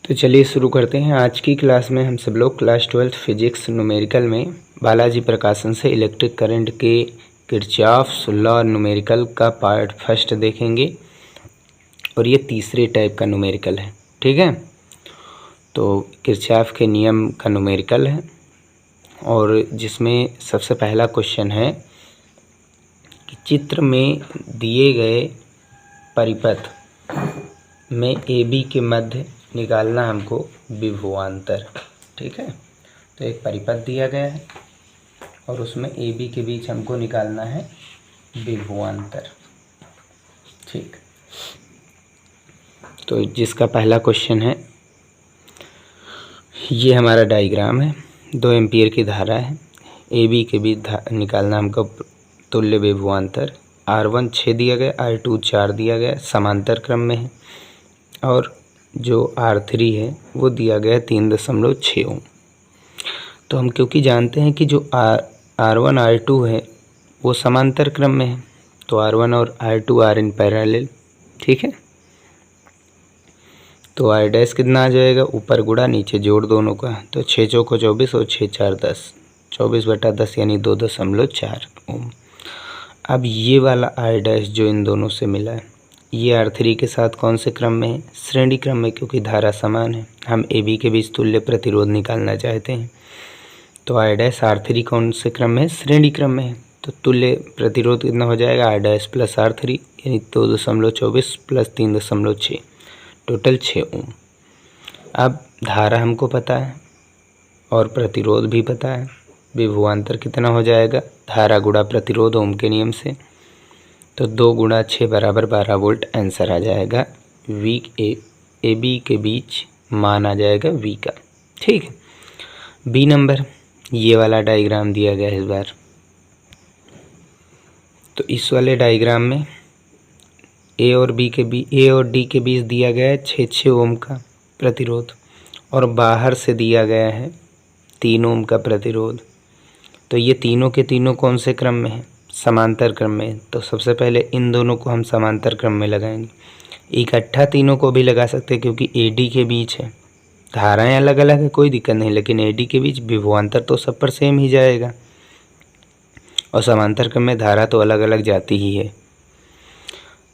तो चलिए शुरू करते हैं। आज की क्लास में हम सब लोग क्लास 12 फिजिक्स न्यूमेरिकल में बालाजी प्रकाशन से इलेक्ट्रिक करंट के किरचॉफ्स लॉ न्यूमेरिकल का पार्ट फर्स्ट देखेंगे और ये तीसरे टाइप का न्यूमेरिकल है। ठीक है, तो किरचॉफ के नियम का न्यूमेरिकल है और जिसमें सबसे पहला क्वेश्चन है कि चित्र में दिए गए परिपथ में ए बी के मध्य निकालना हमको विभवांतर। ठीक है, तो एक परिपथ दिया गया है और उसमें ए बी के बीच हमको निकालना है विभवांतर। ठीक, तो जिसका पहला क्वेश्चन है, ये हमारा डायग्राम है। 2 एम्पियर की धारा है, ए बी के बीच निकालना हमको तुल्य विभवांतर। R1 6 दिया गया, R2 4 दिया गया, समांतर क्रम में है और जो R3 है वो दिया गया 3.6 ओम। तो हम क्योंकि जानते हैं कि जो R1 R2 है वो समांतर क्रम में है, तो R1 और R2 आर इन पैरेलल। ठीक है, तो R डैश कितना आ जाएगा, ऊपर गुणा नीचे जोड़ दोनों का, तो 6 चौको 24 और 6 4 10, 24/10 यानी 2.4 ओम। अब ये वाला R डैश जो इन दोनों से मिला है, ये R3 के साथ कौन से क्रम में है, श्रेणी क्रम में, क्योंकि धारा समान है। हम ए बी के बीच तुल्य प्रतिरोध निकालना चाहते हैं, तो R डैश R3 कौन से क्रम में है, श्रेणी क्रम में है। तो तुल्य प्रतिरोध कितना हो जाएगा, R डैश प्लस R3 यानी 2.24 प्लस 3.6, टोटल 6 ओम। अब धारा हमको पता है और प्रतिरोध भी पता है, विभवांतर कितना हो जाएगा, धारा गुणा प्रतिरोध ओम के नियम से, तो 2 गुणा 6 बराबर 12 वोल्ट आंसर आ जाएगा। वी ए बी के बीच मान आ जाएगा वी का। ठीक है, बी नंबर, ये वाला डायग्राम दिया गया है इस बार। तो इस वाले डायग्राम में ए और डी के बीच दिया गया है 6 ओम का प्रतिरोध और बाहर से दिया गया है 3 ओम का प्रतिरोध। तो ये तीनों के तीनों कौन से क्रम में है, समांतर क्रम में। तो सबसे पहले इन दोनों को हम समांतर क्रम में लगाएंगे। इकट्ठा तीनों को भी लगा सकते हैं क्योंकि AD के बीच है, धाराएं अलग अलग है कोई दिक्कत नहीं, लेकिन AD के बीच विभवांतर तो सब पर सेम ही जाएगा और समांतर क्रम में धारा तो अलग अलग जाती ही है।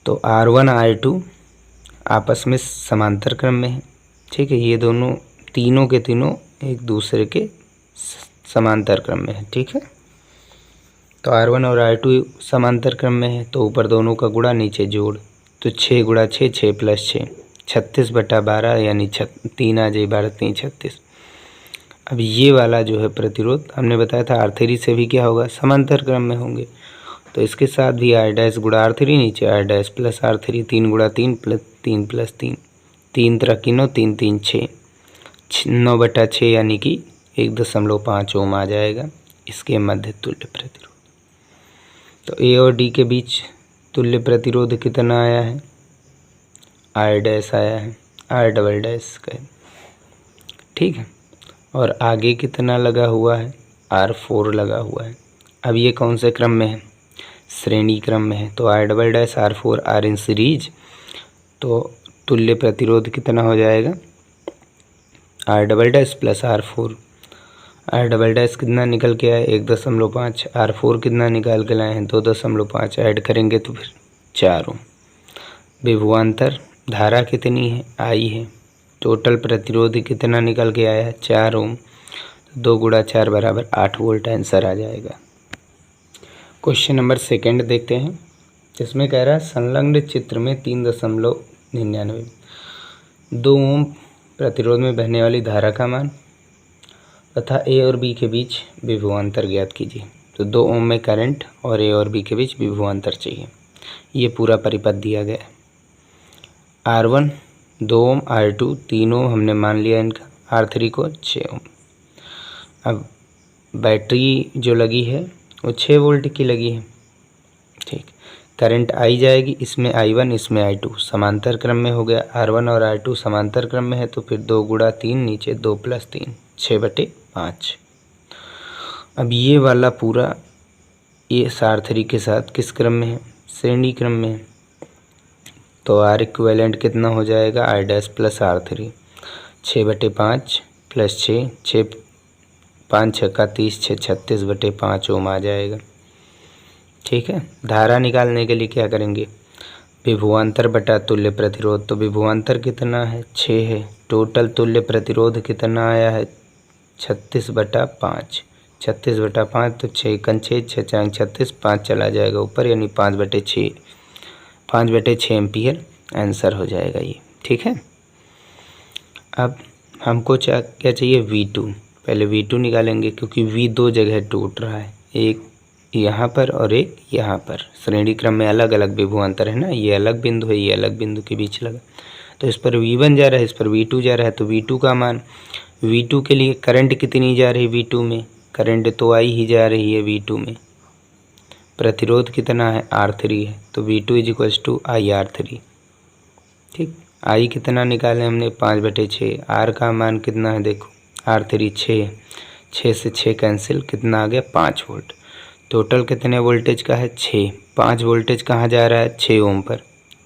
तो R1 R2 आपस में समांतर क्रम में है। ठीक है, ये दोनों तीनों के तीनों एक दूसरे के समांतर क्रम में है। ठीक है, तो R1 और R2 समांतर क्रम में है, तो ऊपर दोनों का गुणा नीचे जोड़, तो 6 गुणा 6 6 प्लस 6 36/12 यानी 3 आ जाए, 12 3 36। अब ये वाला जो है प्रतिरोध हमने बताया था R3 से भी क्या होगा, समांतर क्रम में होंगे, तो इसके साथ भी R डैश गुणा R3 नीचे R डैश प्लस R3, 3 गुणा 3 प्लस 3 प्लस 3, 3 3 9 3 3 6, 9/6 यानी कि 1.5 ओम आ जाएगा इसके मध्य तुल्य प्रतिरोध। तो ए और डी के बीच तुल्य प्रतिरोध कितना आया है, R डैश आया है, R डबल डैश का। ठीक है, और आगे कितना लगा हुआ है, R4 लगा हुआ है। अब ये कौन से क्रम में है, श्रेणी क्रम में है, तो R double dash R4 R in series, तो तुल्य प्रतिरोध कितना हो जाएगा, R double dash plus R4। R double dash कितना निकल के आए, 1.5, R4 कितना निकाल के लाए हैं, 2.5, ऐड करेंगे तो फिर 4 ओम। विभवांतर धारा कितनी है, I है, टोटल प्रतिरोध कितना निकल के आया है, 4 ओम। 2 गुणा 4 बराबर 8 वोल्ट आंसर आ जाएगा। क्वेश्चन नंबर सेकंड देखते हैं, जिसमें कह रहा है संलग्न चित्र में 3.99 2 ओम प्रतिरोध में बहने वाली धारा का मान तथा ए और बी के बीच विभवांतर ज्ञात कीजिए। तो 2 ओम में करंट और ए और बी के बीच विभवांतर चाहिए। ये पूरा परिपथ दिया गया है। R1 2 ओम, R2 3 ओम हमने मान लिया इनका, R3 को 6 ओम। अब बैटरी जो लगी है वो 6 वोल्ट की लगी है। ठीक, करंट आई जाएगी, इसमें I1 इसमें I2, समांतर क्रम में हो गया। R1 और R2 समांतर क्रम में है, तो फिर 2 गुणा 3 नीचे 2 प्लस 3 6/5। अब ये वाला पूरा ये R3 के साथ किस क्रम में है, श्रेणी क्रम में है, तो R इक्विवेलेंट कितना हो जाएगा, R dash plus R3। 6/5 plus 6, 6 5 छक्का 30, 6 36/5 ओम आ जाएगा। ठीक है। धारा निकालने के लिए क्या करेंगे, विभवांतर बटा तुल्य प्रतिरोध। तो विभवांतर कितना है, 6 है। टोटल तुल्य प्रतिरोध कितना आया है, 36/5। 36/5 तो 6 कन 6, 6 चार 36, 5 चला जाएगा ऊपर, यानी 5/6, 5/6 एम्पियर आंसर हो जाएगा ये। ठीक है। अब हमको क्या चाहिए, V2। पहले V2 निकालेंगे, क्योंकि V दो जगह टूट रहा है, एक यहाँ पर और एक यहाँ पर। श्रेणी क्रम में अलग अलग विभवांतर है ना, ये अलग बिंदु है, ये अलग बिंदु के बीच लगा। तो इस पर V1 जा रहा है, इस पर V2 जा रहा है। तो V2 का मान, V2 के लिए करंट कितनी जा रही है V2 में, करंट तो आई ही जा रही है V2 में। प्रतिरोध कितना है, R3 है। तो V2 = IR3। ठीक। I कितना निकाले हमने, 5/6। R का मान कितना है, देखो R3 6, 6 से 6 कैंसिल, कितना आ गया, 5 वोल्ट। टोटल कितने वोल्टेज का है, 6। 5 वोल्टेज कहाँ जा रहा है, 6 ओम पर।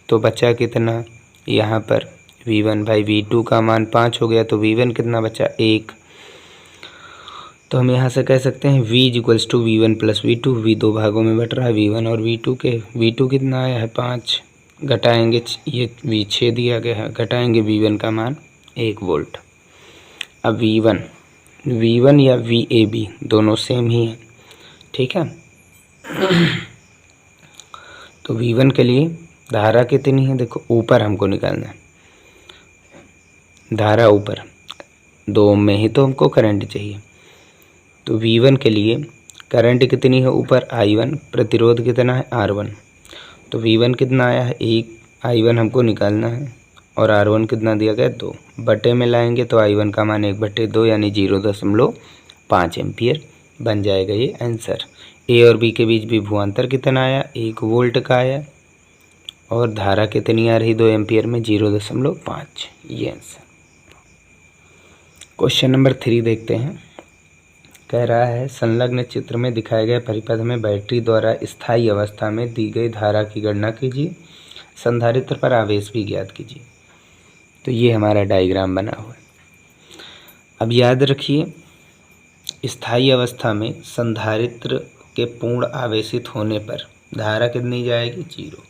तो बचा कितना यहाँ पर, V1 भाई V2 का मान 5 हो गया, तो V1 कितना बचा, 1। तो हम यहाँ से कह सकते हैं V = V1 + V2। V दो भागों में बट रहा है, V1 और V2 के। V2 कितना आया है, 5। घटाएंगे, ये V 6 दिया गया है, घटाएंगे V1 का मान 1 वोल्ट। अब V1 या VAB दोनों सेम ही है। ठीक है। तो V1 के लिए धारा कितनी है, देखो ऊपर हमको निकालना है, धारा ऊपर 2 ओम में ही तो हमको करंट चाहिए। तो V1 के लिए करंट कितनी है ऊपर, I1। प्रतिरोध कितना है, R1। तो V1 कितना आया है, 1। I1 हमको निकालना है, और R1 कितना दिया गया, 2। बटे में लाएंगे तो I1 का मान 1/2 यानी 0.5 एम्पियर बन जाएगा ये आंसर। A और B के बीच विभवांतर कितना आया, 1 वोल्ट का आया, और धारा कितनी आ रही, 2 एम्पियर में, 0.5। ये आंसर। क्वेश्चन नंबर 3 देखते हैं। कह रहा है, संलग्न चित्र में दिखाए गए परिपथ में बैटरी द्वारा स्थायी अवस्था में दी गई धारा की गणना कीजिए, संधारित्र पर आवेश भी ज्ञात कीजिए। तो ये हमारा डायग्राम बना हुआ है। अब याद रखिए, स्थायी अवस्था में संधारित्र के पूर्ण आवेशित होने पर धारा कितनी जाएगी, 0।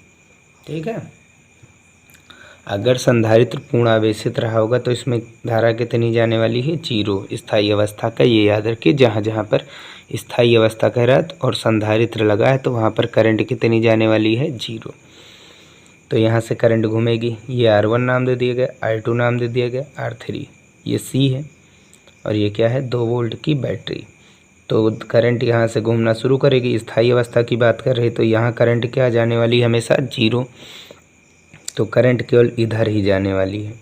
ठीक है। अगर संधारित्र पूर्ण आवेशित रहा होगा तो इसमें धारा कितनी जाने वाली है, 0। स्थायी अवस्था का ये याद रखिए, जहाँ जहाँ पर स्थायी अवस्था कह रहा है और संधारित्र लगा है तो वहाँ पर करंट कितनी जाने वाली है, 0। तो यहाँ से करंट घूमेगी, ये R1 नाम दे दिया गया, R2 नाम दे दिया गया, R3 ये C है, और ये क्या है, 2 वोल्ट की बैटरी। तो करंट यहाँ से घूमना शुरू करेगी। स्थायी अवस्था की बात कर रहे तो यहाँ करंट क्या जाने वाली है, हमेशा 0। तो करंट केवल इधर ही जाने वाली है।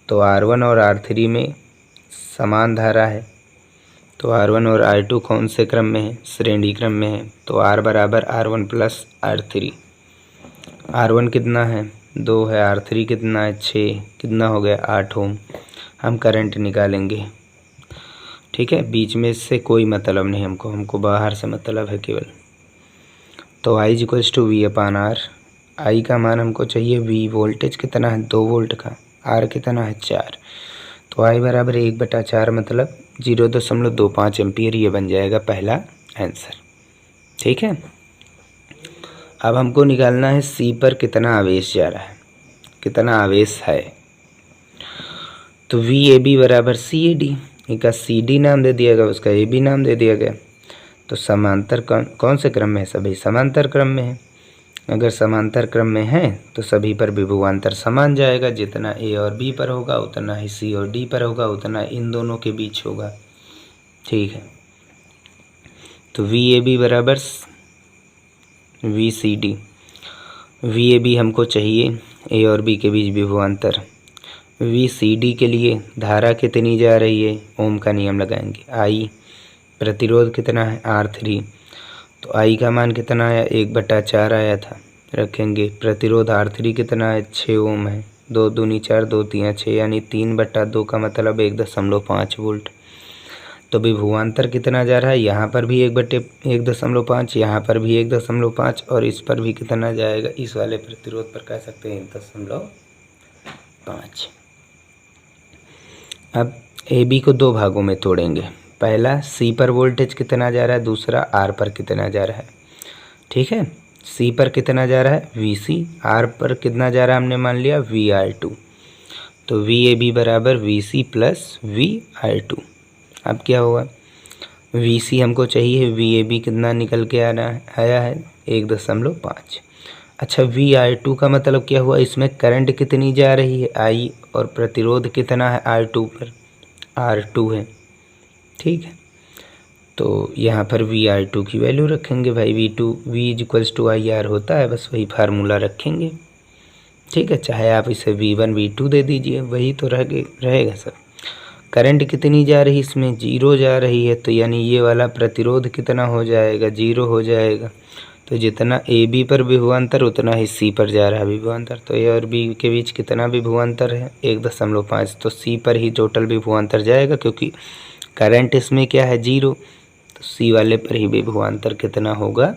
तो R1 और R3 में समान धारा है। तो R1 और R2 कौन से क्रम में है, श्रेणी क्रम में है। तो R = R1 + R3। R1 कितना है, 2 है, R3 कितना है, 6, कितना हो गया, 8 ओम। हम करंट निकालेंगे। ठीक है। बीच में इससे कोई मतलब नहीं हमको बाहर से मतलब है केवल। तो I = V/R। I का मान हमको चाहिए, V वोल्टेज कितना है, 2 वोल्ट का, R कितना है, 4। तो I = 1/4 मतलब 0.25 एम्पियर। ये बन जाएगा पहला आंसर। ठीक है। अब हमको निकालना है C पर कितना आवेश जा रहा है, कितना आवेश है। तो VAB = CAD। इनका CD नाम दे दिया गया, उसका AB नाम दे दिया गया। तो समांतर कौन से क्रम में है, सभी समांतर क्रम में है। अगर समांतर क्रम में है तो सभी पर विभवांतर समान जाएगा। जितना A और B पर होगा उतना ही C और D पर होगा, उतना इन दोनों के बीच होगा। ठीक है। तो VAB = VCD। VAB हमको चाहिए A और B के बीच विभवांतर। VCD के लिए धारा कितनी जा रही है, ओम का नियम लगाएंगे। I प्रतिरोध कितना है, R3। तो I का मान कितना आया, 1/4 आया था, रखेंगे। प्रतिरोध R3 कितना है, 6 ओम है। 2 दूनी 4, 2 3 6, यानी 3/2 का मतलब 1.5 वोल्ट। तो विभवांतर कितना जा रहा है, यहाँ पर भी 1/1.5, यहाँ पर भी 1.5, और इस पर भी कितना जाएगा, इस वाले प्रतिरोध पर कह सकते हैं 1.5। अब ए बी को दो भागों में तोड़ेंगे। पहला सी पर वोल्टेज कितना जा रहा है, दूसरा आर पर कितना जा रहा है। ठीक है, सी पर कितना जा रहा है वी सी, आर पर कितना जा रहा है हमने मान लिया वी आर टू। तो वी ए बी बराबर V C plus V R two. अब क्या हुआ, वी सी हमको चाहिए, वी ए बी कितना निकल के आया है 1.5। अच्छा, वी आर टू का मतलब क्या हुआ, इसमें करंट कितनी जा रही है आई, और प्रतिरोध कितना है आर टू पर, आर टू है। ठीक है, तो यहाँ पर वी आर टू की वैल्यू रखेंगे भाई, V two V is equals to I R होता है, बस वही फार्मूला रखेंगे। ठीक है, चाहे आप इसे वी वन वी टू दे दीजिए, वही तो रहेगा सर। करंट कितनी जा रही है इसमें, 0 जा रही है, तो यानी ये वाला प्रतिरोध कितना हो जाएगा, 0 हो जाएगा। तो जितना ए बी पर विभवांतर उतना ही सी पर जा रहा है विभवांतर। तो ए और बी के बीच कितना विभवांतर है 1.5, तो सी पर ही टोटल विभवांतर जाएगा, क्योंकि करंट इसमें क्या है 0, तो सी वाले पर ही विभवांतर कितना होगा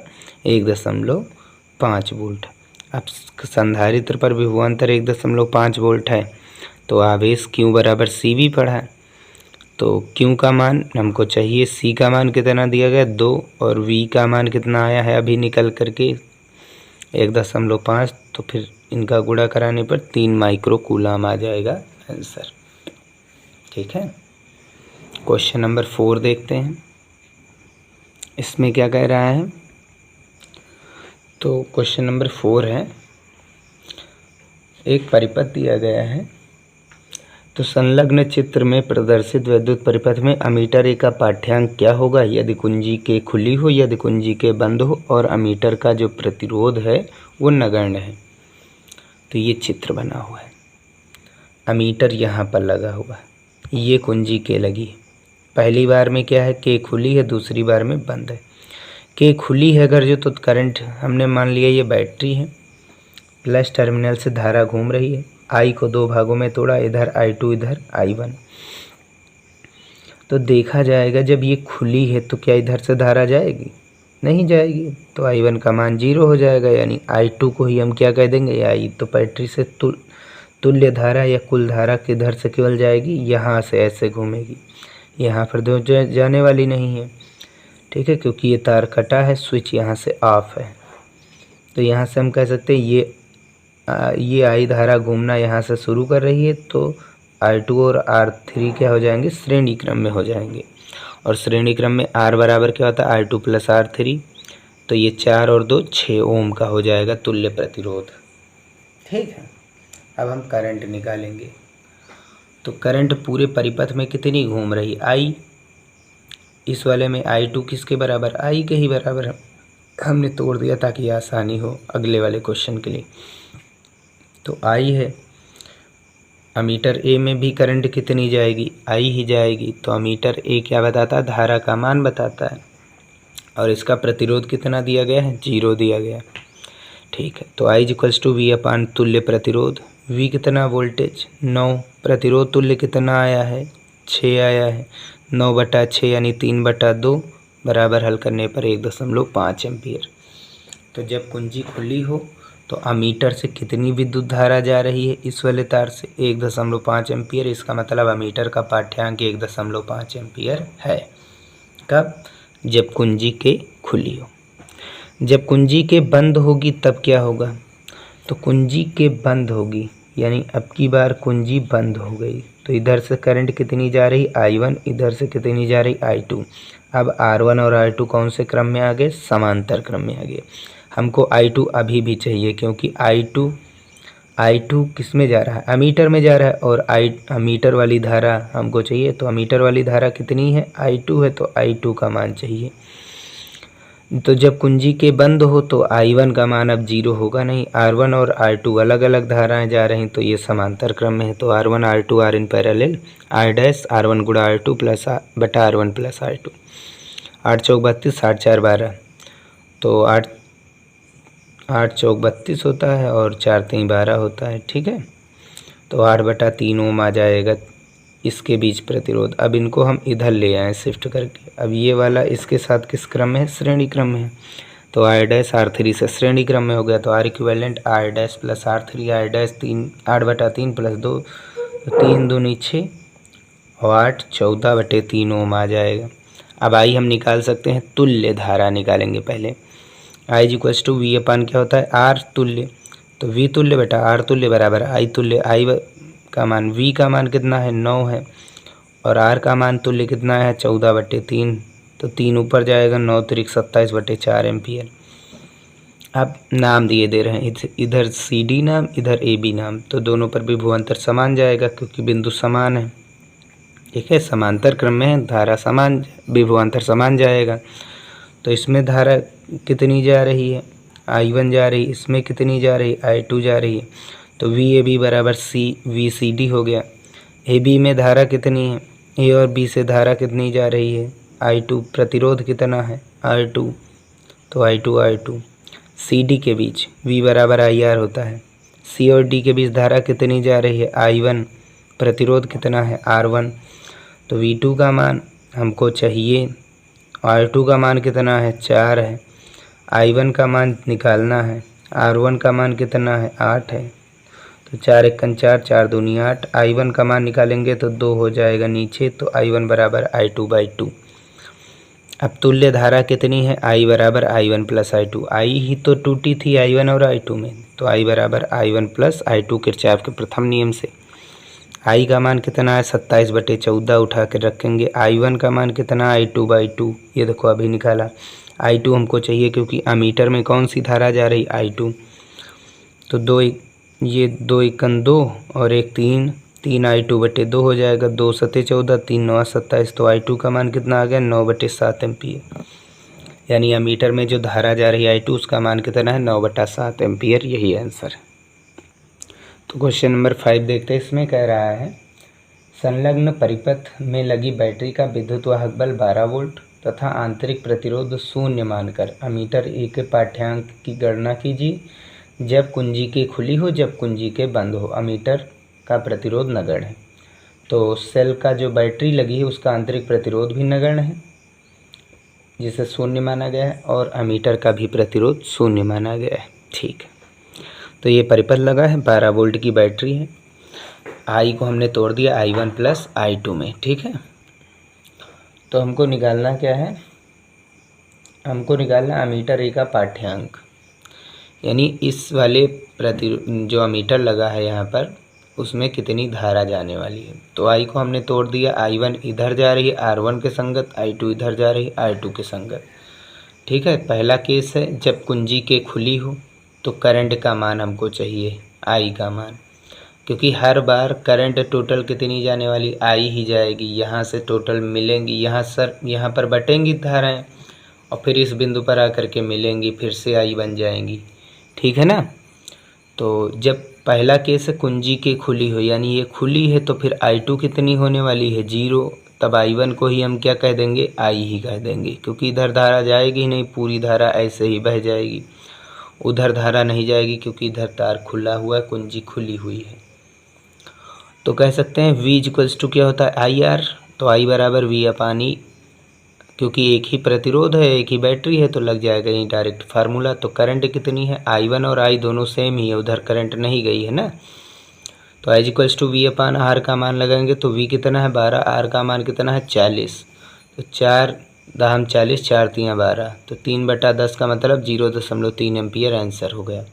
1.5 वोल्ट। अब संधारित्र पर विभवांतर 1.5 वोल्ट है, तो आवेश क्यू बराबर सी भी पढ़ा है। तो क्यू का मान हमको चाहिए, सी का मान कितना दिया गया 2, और वी का मान कितना आया है अभी निकल करके 1.5, तो फिर इनका गुणा कराने पर 3 माइक्रो कूलाम आ जाएगा आंसर। ठीक है, क्वेश्चन नंबर 4 देखते हैं, इसमें क्या कह रहा है। तो क्वेश्चन नंबर 4 है, एक परिपथ दिया गया है, तो संलग्न चित्र में प्रदर्शित विद्युत परिपथ में अमीटर ए का पाठ्यांक क्या होगा यदि कुंजी के खुली हो, यदि कुंजी के बंद हो, और अमीटर का जो प्रतिरोध है वो नगण्य है। तो ये चित्र बना हुआ है, अमीटर यहाँ पर लगा हुआ है, ये कुंजी के लगी है। पहली बार में क्या है, के खुली है, दूसरी बार में बंद है। के खुली है अगर जो, तो करंट हमने मान लिया ये बैटरी है, प्लस टर्मिनल से धारा घूम रही है। आई को दो भागों में तोड़ा, इधर I2 इधर I1। तो देखा जाएगा जब ये खुली है तो क्या इधर से धारा जाएगी, नहीं जाएगी, तो I1 का मान 0 हो जाएगा, यानी I2 को ही हम क्या कह देंगे आई। तो बैटरी से तुल्य धारा या कुल धारा किधर से केवल जाएगी, यहाँ से ऐसे घूमेगी, यहाँ पर दो जाने वाली नहीं है। ठीक है, क्योंकि ये तार कटा है, स्विच यहाँ से ऑफ है। तो यहाँ से हम कह सकते हैं ये आई धारा घूमना यहाँ से शुरू कर रही है, तो R2 और R3 क्या हो जाएंगे, श्रेणी क्रम में हो जाएंगे। और श्रेणी क्रम में R बराबर क्या होता है R2 प्लस R3, तो ये 4 और 2 6 ओम का हो जाएगा तुल्य प्रतिरोध। ठीक है, अब हम करंट निकालेंगे। तो करंट पूरे परिपथ में कितनी घूम रही, I। इस वाले में I2 किसके बराबर, I के ही बराबर हमने तोड़ दिया ताकि आसानी हो अगले वाले क्वेश्चन के लिए। तो I है, अमीटर ए में भी करंट कितनी जाएगी, I ही जाएगी। तो अमीटर ए क्या बताता है, धारा का मान बताता है, और इसका प्रतिरोध कितना दिया गया है 0 दिया गया। ठीक है, तो I equals to V upon तुल्य प्रतिरोध, V कितना वोल्टेज 9, प्रतिरोध तुल्य कितना आया है 6 आया है, 9/6 यानी 3/2 बराबर हल करने पर 1.5 एम्पियर। तो जब कुंजी खुली हो तो अमीटर से कितनी विद्युत धारा जा रही है, इस वाले तार से 1.5 एम्पियर। इसका मतलब अमीटर का पाठ्यांक 1.5 एम्पियर है। कब, जब कुंजी के खुली हो। जब कुंजी के बंद होगी तब क्या होगा, तो कुंजी के बंद होगी यानी अब की बार कुंजी बंद हो गई, तो इधर से करंट कितनी जा रही I1, इधर से कितनी जा रही I2। अब R1 और R2 कौन से क्रम में आ गए, समांतर क्रम में आ गए। हमको I2 अभी भी चाहिए, क्योंकि I2 किस में जा रहा है, अमीटर में जा रहा है, और अमीटर वाली धारा हमको चाहिए। तो अमीटर वाली धारा कितनी है I2 है, तो I2 का मान चाहिए। तो जब कुंजी के बंद हो तो I1 का मान अब 0 होगा नहीं, R1 और R2 अलग अलग धाराएं जा रही, तो ये समांतर क्रम में है। तो R1 R2 R in parallel, R dash R1 गुणा R2 प्लस बटा R1 प्लस R2। 8 चौक 32, 8 4 12, तो 8 चौक 32 होता है, और 4 3 12 होता है। ठीक है, तो 8/3 ओम आ जाएगा इसके बीच प्रतिरोध। अब इनको हम इधर ले आए शिफ्ट करके। अब ये वाला इसके साथ किस क्रम में है, श्रेणी क्रम में है। तो R डैश R3 से श्रेणी क्रम में हो गया, तो R equivalent R dash plus R3, R dash 8/3 plus 2, 3 दूनी 6, और 8 14/3 ओम आ जाएगा। अब आई हम निकाल सकते हैं, तुल्य धारा निकालेंगे पहले। आई इक्वल्स टू वी अपान क्या होता है, आर तुल्य। तो वी तुल्य बेटा आर तुल्य बराबर आई तुल्य। आई का मान, वी का मान कितना है 9 है, और आर का मान तुल्य कितना है 14/3। तो 3 ऊपर जाएगा, 9 त्रिक 27/4 एम्पियर। अब नाम दिए दे रहे हैं, इधर सी डी नाम, इधर ए बी नाम, तो दोनों पर विभवांतर समान जाएगा क्योंकि बिंदु समान है। ठीक है, समांतर क्रम में है, धारा समान, विभवांतर समान जाएगा। तो इसमें धारा कितनी जा रही है, I1 जा रही, इसमें कितनी जा रही, I2 जा रही है। तो वी ए बी बराबर सी वी सी डी हो गया। ए बी में धारा कितनी है, ए और बी से धारा कितनी जा रही है, I2। प्रतिरोध कितना है, R2, तो I2 सी डी के बीच V बराबर IR होता है। सी और डी के बीच धारा कितनी जा रही है, I1। प्रतिरोध कितना है, R1। तो V2 का मान हमको चाहिए, R2 का मान कितना है 4 है, I1 का मान निकालना है, R1 का मान कितना है 8 है। तो 4 1 4, 4 दूनी 8। I1 का मान निकालेंगे तो 2 हो जाएगा नीचे, तो I1 बराबर I2/2। अब तुल्य धारा कितनी है, I बराबर I1 प्लस I2। I ही तो टूटी थी I1 और I2 में, तो I बराबर I1 प्लस I2 किरचॉफ के प्रथम नियम से। I का मान कितना है 27/14 उठा के रखेंगे। I1 का मान कितना है I2/2, ये देखो अभी निकाला। I2 हमको चाहिए क्योंकि अमीटर में कौन सी धारा जा रही, I2। तो 2 ये 2 1 2 और 1 3, 3 I2/2 हो जाएगा। 2 7 14, 3 9 27। तो I2 का मान कितना आ गया 9/7 एम्पियर। यानी अमीटर में जो धारा जा रही है I2 उसका मान कितना है 9/7 एम्पियर। यही आंसर है। तो क्वेश्चन नंबर 5 देखते हैं। इसमें कह रहा है संलग्न परिपथ में लगी बैटरी का विद्युत वाहक बल 12 वोल्ट तथा आंतरिक प्रतिरोध 0 मानकर अमीटर ए के पाठ्यांक की गणना कीजिए। जब कुंजी के खुली हो, जब कुंजी के बंद हो। अमीटर का प्रतिरोध नगण्य है। तो सेल का जो बैटरी लगी है उसका आंतरिक प्रतिरोध भी नगण्य है जिसे 0 माना गया है, और अमीटर का भी प्रतिरोध 0 माना गया है। ठीक है, तो ये परिपथ लगा है, 12 वोल्ट की बैटरी है। आई को हमने तोड़ दिया I1 प्लस I2 में। ठीक है, तो हमको निकालना क्या है, हमको निकालना अमीटर ए का पाठ्यांक, यानी इस वाले जो अमीटर लगा है यहाँ पर उसमें कितनी धारा जाने वाली है। तो आई को हमने तोड़ दिया, I1 इधर जा रही है R1 के संगत, I2 इधर जा रही है R2 के संगत। ठीक है, पहला केस है जब कुंजी के खुली हो, तो करंट का मान हमको चाहिए I का मान, क्योंकि हर बार करंट टोटल कितनी जाने वाली I ही जाएगी। यहाँ से टोटल मिलेंगी, यहाँ पर बटेंगी धाराएं और फिर इस बिंदु पर आकर के मिलेंगी, फिर से I बन जाएंगी। ठीक है ना। तो जब पहला केस कुंजी के खुली हो, यानी ये खुली है, तो फिर I2 कितनी होने वाली है 0। तब I1 को ही हम क्या कह देंगे, I ही कह देंगे, क्योंकि इधर धारा जाएगी ही नहीं, पूरी धारा ऐसे ही बह जाएगी। उधर धारा नहीं जाएगी क्योंकि इधर तार खुला हुआ है, कुंजी खुली हुई है। तो कह सकते हैं V इक्वल्स टू क्या होता है IR। तो I बराबर V अपान E, क्योंकि एक ही प्रतिरोध है, एक ही बैटरी है, तो लग जाएगा ये डायरेक्ट फार्मूला। तो करंट कितनी है, I1 और I दोनों सेम ही है, उधर करंट नहीं गई है ना। तो I equals to V upon R का मान लगाएंगे तो V कितना है 12, R का मान कितना है 40। तो 4 दाम 40, 4 3 12, तो 3/10 का मतलब 0.3 एम्पियर आंसर हो गया।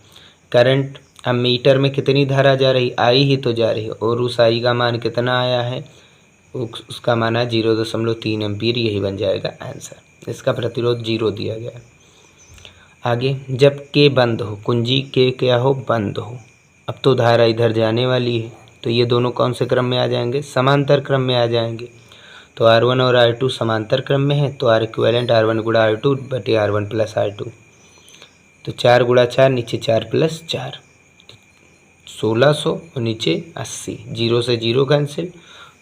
करंट अब मीटर में कितनी धारा जा रही, I ही तो जा रही है, और उस I का मान कितना आया है, उसका मान है 0.3 एम्पियर। यही बन जाएगा आंसर। इसका प्रतिरोध 0 दिया गया। आगे, जब के बंद हो, कुंजी के क्या हो, बंद हो। अब तो धारा इधर जाने वाली है, तो ये दोनों कौन से क्रम में आ जाएंगे, समांतर क्रम में आ जाएंगे। तो R1 और R2 समांतर क्रम में है, तो R इक्विवेलेंट R1 गुणा R2 बटे R1 प्लस R2। तो 4 गुणा 4, नीचे 4 प्लस 4, 1600 और नीचे 80, 0 से 0 कैंसिल,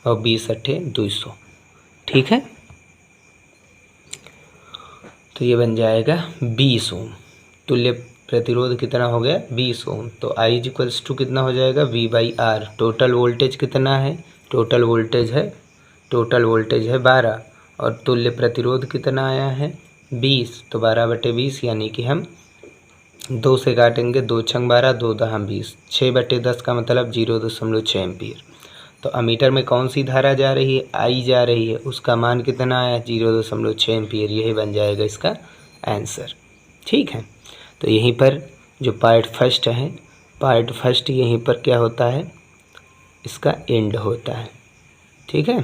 और 20 अट्ठे 200। ठीक है, तो ये बन जाएगा 20 ओम। तुल्य प्रतिरोध कितना हो गया 20 ओम। तो I इक्वल्स टू कितना हो जाएगा V/R। टोटल वोल्टेज कितना है, टोटल वोल्टेज है 12, और तुल्य प्रतिरोध कितना आया है 20। तो 12/20, यानी कि हम 2 से काटेंगे, 2 छंग 12, 2 दहम 20, 6/10 का मतलब 0.6 एम्पियर। तो अमीटर में कौन सी धारा जा रही है, आई जा रही है, उसका मान कितना आया 0.6 एम्पियर। यही बन जाएगा इसका आंसर। ठीक है, तो यहीं पर जो पार्ट फर्स्ट है, पार्ट फर्स्ट यहीं पर क्या होता है, इसका एंड होता है। ठीक है,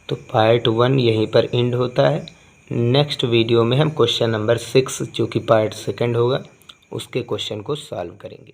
तो पार्ट 1 यहीं पर एंड होता है। नेक्स्ट वीडियो में हम क्वेश्चन नंबर 6 जो कि पार्ट सेकंड होगा उसके क्वेश्चन को सॉल्व करेंगे।